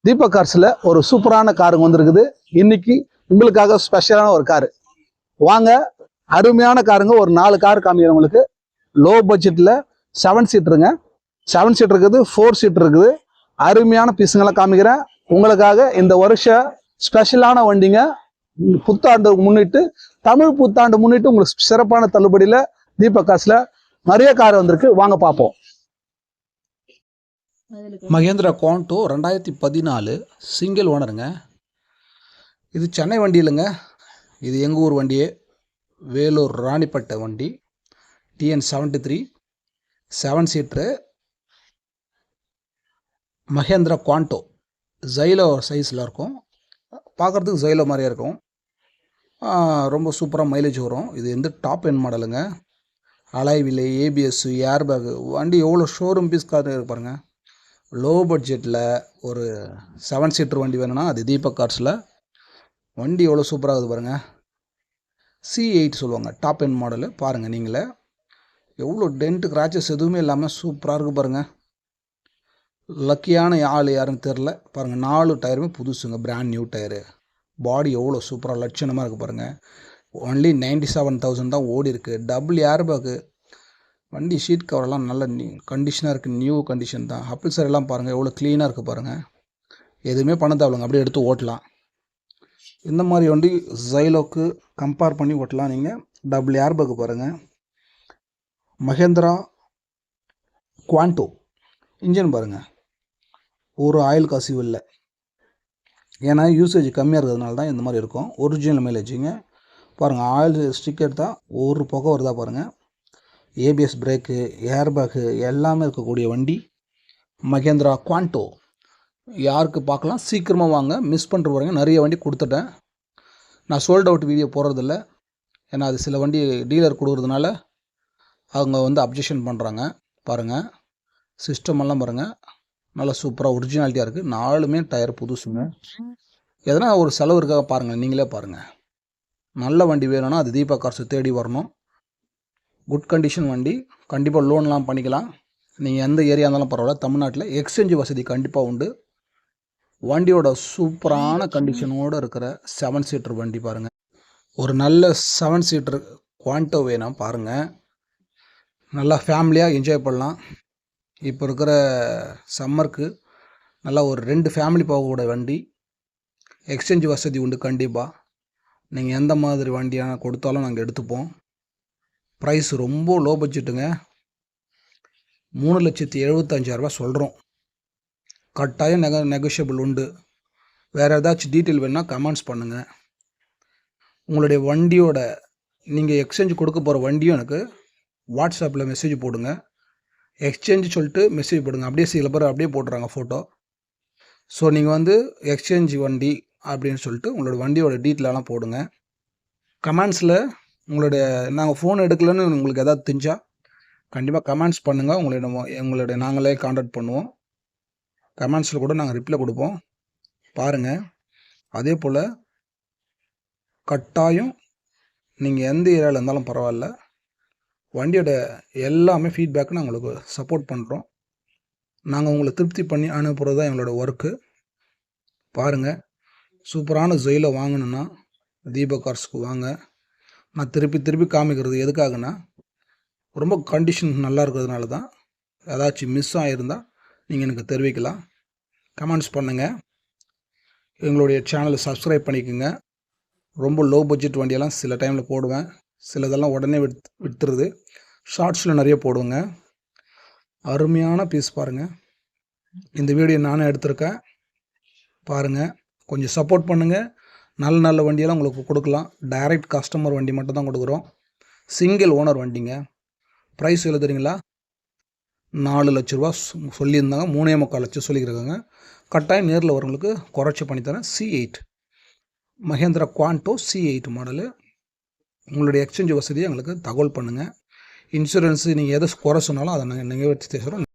தீபக் கார்ஸில் ஒரு சூப்பரான காருங்க வந்திருக்குது. இன்னைக்கு உங்களுக்காக ஸ்பெஷலான ஒரு காரு. வாங்க, அருமையான காருங்க. ஒரு 4 கார் காமிக்கிறேன் உங்களுக்கு. லோ பட்ஜெட்டில் 7 சீட்டருங்க. 7 சீட் இருக்குது, 4 சீட் இருக்குது. அருமையான பீஸுங்கெல்லாம் காமிக்கிறேன் உங்களுக்காக. இந்த வருஷம் ஸ்பெஷலான வண்டிங்க. புத்தாண்டு முன்னிட்டு, தமிழ் புத்தாண்டு முன்னிட்டு உங்களுக்கு சிறப்பான தள்ளுபடியில் தீபக் கார்ஸில் நிறைய கார் வந்திருக்கு. வாங்க பார்ப்போம். மகேந்திரா குவாண்டோ 2014 சிங்கிள் ஓனருங்க. இது சென்னை வண்டி இல்லைங்க, இது எங்கள் ஊர் வண்டியே. வேலூர் ராணிப்பேட்டை வண்டி. TN73 7 seater Mahindra Quanto. ஜைலோ சைஸில் இருக்கும், பார்க்குறதுக்கு ஜைலோ மாதிரியே இருக்கும். ரொம்ப சூப்பராக மைலேஜ் வரும். இது வந்து டாப் எண்ட் மாடலுங்க. Alloy wheel, ABS, air bag, வண்டி எவ்வளோ ஷோரூம் பீஸ் கார் இருப்பாருங்க. லோ பட்ஜெட்டில் ஒரு 7 சீட்டர் வண்டி வேணும்னா அது தீபக் கார்ஸில். வண்டி எவ்வளோ சூப்பராக இருக்குது பாருங்கள். C8 சொல்லுவாங்க, டாப் எண்ட் மாடலு. பாருங்கள் நீங்களே எவ்வளோ டென்ட்டு கிராச்சஸ் எதுவுமே இல்லாமல் சூப்பராக இருக்குது பாருங்கள். லக்கியான ஆள் யாருன்னு தெரில. பாருங்கள், 4 டயருமே புதுசுங்க, பிராண்ட் நியூ டயரு. பாடி எவ்வளோ சூப்பராக லட்சணமாக இருக்குது பாருங்கள். ஒன்லி 97,000 தான் ஓடி இருக்குது. Double air bag. வண்டி ஷீட் கவரெல்லாம் நல்ல கண்டிஷனாக இருக்குது, நியூ கண்டிஷன் தான். அப்பிள்சர் எல்லாம் பாருங்கள் எவ்வளோ க்ளீனாக இருக்குது பாருங்கள். எதுவுமே பண்ண தேவைங்க, அப்படியே எடுத்து ஓட்டலாம். இந்த மாதிரி வண்டி ஜைலோக்கு கம்பேர் பண்ணி ஓட்டலாம் நீங்கள். டபுள் ஏர் பேக் பாருங்கள். மகேந்திரா குவாண்டோ இன்ஜின் பாருங்கள், ஒரு ஆயில் கசிவு இல்லை. ஏன்னா யூசேஜ் கம்மியாக இருக்கிறதுனால தான் இந்த மாதிரி இருக்கும். ஒரிஜினல் மைலேஜுங்க பாருங்கள். ஆயில் ஸ்டிக்கர் தான், ஒரு புகை வருதா பாருங்கள். ABS பிரேக்கு, ஏர் பேக்கு எல்லாமே இருக்கக்கூடிய வண்டி மகேந்திரா குவாண்டோ. யாருக்கு பார்க்கலாம், சீக்கிரமாக வாங்க, மிஸ் பண்ணிட்டு போகிறீங்க. நிறைய வண்டி கொடுத்துட்டேன். நான் சோல்ட் அவுட் வீடியோ போடுறதில்ல, ஏன்னா அது சில வண்டி டீலர் கொடுக்குறதுனால அவங்க வந்து அப்ஜெக்ஷன் பண்ணுறாங்க. பாருங்கள், சிஸ்டமெல்லாம் பாருங்கள், நல்லா சூப்பராக ஒரிஜினாலிட்டியாக இருக்குது. 4மே டயர் புதுசுங்க. எதனா ஒரு செலவு இருக்காக பாருங்கள், நீங்களே பாருங்கள். நல்ல வண்டி வேணும்னா அது தீபக் கார்ஸை தேடி வரணும். குட் கண்டிஷன் வண்டி. கண்டிப்பாக லோன்லாம் பண்ணிக்கலாம். நீங்கள் எந்த ஏரியா இருந்தாலும் பரவாயில்ல. தமிழ்நாட்டில் எக்ஸ்சேஞ்ச் வசதி கண்டிப்பாக உண்டு. வண்டியோட சூப்பரான கண்டிஷனோடு இருக்கிற 7 சீட்டர் வண்டி பாருங்கள். ஒரு நல்ல 7 சீட்டர் குவாண்டோ வேணும் பாருங்கள். நல்லா ஃபேமிலியாக என்ஜாய் பண்ணலாம். இப்போ இருக்கிற சம்மருக்கு நல்லா ஒரு 2 ஃபேமிலி போகக்கூடிய வண்டி. எக்ஸ்சேஞ்ச் வசதி உண்டு கண்டிப்பாக. நீங்கள் எந்த மாதிரி வண்டியான கொடுத்தாலும் நாங்கள் எடுத்துப்போம். ப்ரைஸ் ரொம்ப லோ பட்ஜெட்டுங்க. 3,75,000 சொல்கிறோம். கட்டாயம் நெகோஷியபிள் உண்டு. வேறு ஏதாச்சும் டீட்டெயில் வேணுன்னா கமெண்ட்ஸ் பண்ணுங்கள். உங்களுடைய வண்டியோட நீங்கள் எக்ஸ்சேஞ்ச் கொடுக்க போகிற வண்டியும் எனக்கு வாட்ஸ்அப்பில் மெசேஜ் போடுங்க. எக்ஸ்சேஞ்சு சொல்லிட்டு மெசேஜ் போடுங்க. அப்படியே சில பேர் அப்படியே போட்டுறாங்க ஃபோட்டோ. ஸோ நீங்கள் வந்து எக்ஸ்சேஞ்ச் வண்டி அப்படின்னு சொல்லிட்டு உங்களோட வண்டியோட டீட்டெயிலெல்லாம் போடுங்க. கமெண்ட்ஸில் உங்களுடைய நாங்கள் ஃபோன் எடுக்கலன்னு உங்களுக்கு எதாவது தெரிஞ்சால் கண்டிப்பாக கமெண்ட்ஸ் பண்ணுங்கள். உங்களுடைய நாங்களே காண்டாக்ட் பண்ணுவோம். கமெண்ட்ஸில் கூட நாங்கள் ரிப்ளை கொடுப்போம். பாருங்கள், அதே போல் கட்டாயம் நீங்கள் எந்த ஏரியாவில் இருந்தாலும் பரவாயில்ல, வண்டியோட எல்லாமே ஃபீட்பேக்கு நாங்கள் உங்களுக்கு சப்போர்ட் பண்ணுறோம். நாங்கள் உங்களை திருப்தி பண்ணி அனுப்புகிறது தான் எங்களோட ஒர்க்கு. பாருங்கள், சூப்பரான ஜெயிலை வாங்கணுன்னா தீபக் கார்ஸ்க்கு வாங்க. நான் திருப்பி காமிக்கிறது எதுக்காகனா, ரொம்ப கண்டிஷன் நல்லா இருக்கிறதுனால தான். ஏதாச்சும் மிஸ் ஆகிருந்தால் நீங்கள் எனக்கு தெரிவிக்கலாம். கமெண்ட்ஸ் பண்ணுங்கள். எங்களுடைய சேனலை சப்ஸ்கிரைப் பண்ணிக்கோங்க. ரொம்ப லோ பட்ஜெட் வண்டியெல்லாம் சில டைமில் போடுவேன், சிலதெல்லாம் உடனே விற்றுருது. ஷார்ட்ஸில் நிறைய போடுவேங்க. அருமையான பீஸ் பாருங்கள். இந்த வீடியோ நானே எடுத்திருக்கேன். பாருங்கள், கொஞ்சம் சப்போர்ட் பண்ணுங்கள். நல்ல வண்டியெல்லாம் உங்களுக்கு கொடுக்கலாம். டைரக்ட் கஸ்டமர் வண்டி மட்டும் தான் கொடுக்குறோம். சிங்கிள் ஓனர் வண்டிங்க. ப்ரைஸ் எழுதுறீங்களா? 4 லட்ச ரூபா சொல்லியிருந்தாங்க, 3.25 லட்சம் சொல்லியிருக்காங்க. கட்டாயம் நேரில் வரவங்களுக்கு குறைச்சி பண்ணித்தரேன். C8 Mahindra Quanto C8 model. உங்களுடைய எக்ஸ்சேஞ்ச் வசதியை எங்களுக்கு தகவல் பண்ணுங்கள். இன்சூரன்ஸு நீங்கள் எதை குறை சொன்னாலும் அதை நாங்கள் நிகழ்ச்சி பேசுகிறோம்.